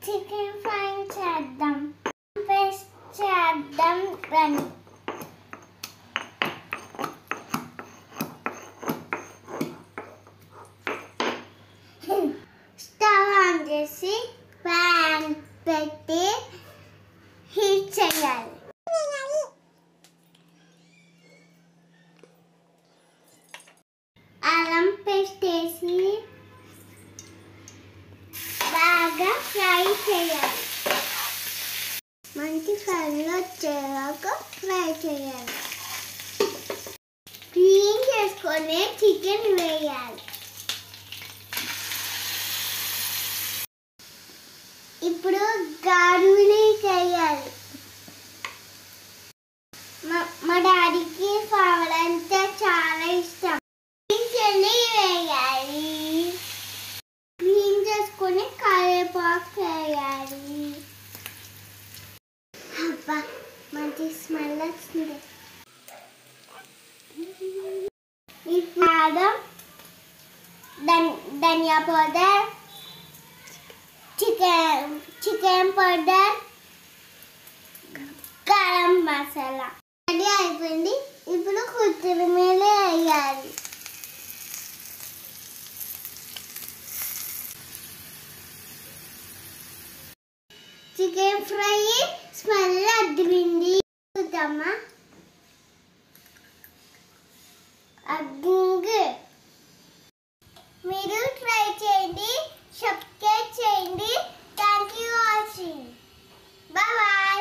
Chicken fry చేద్దాం. Paste చేద్దాం రండి. స్టవ్ ఆన్ చేసి ప్యాన్ పెట్టి హీట్ చేయాలి. అల్లం పేస్ట్ వేసి బాగా ఫ్రై చేయాలి. మంచి కలర్ వచ్చేలాగా ఫ్రై చేయాలి. క్లీన్ చేసుకొని చికెన్ వేయాలి. ఇప్పుడు గార్లిక్ వేయాలి. మా డాడీకి ఫ్లవర్ అంటే చాలా ఇష్టం. చిల్లీ వేయాలి. క్లీన్ చేసుకొని కరివేపాకు వేయాలి. అబ్బా మంచి స్మెల్ వస్తుంది. కారం, ధనియా powder, chicken powder, garam masala ready అయిపోయింది. ఇప్పుడు కొత్తిమీర వేయాలి. చికెన్ ఫ్రై స్మెల్ అద్దిరింది. చూద్దామా? అద్దింది. మీరు ట్రై చేయండి, సబ్స్క్రైబ్ చేయండి. Thank you watching. Bye bye.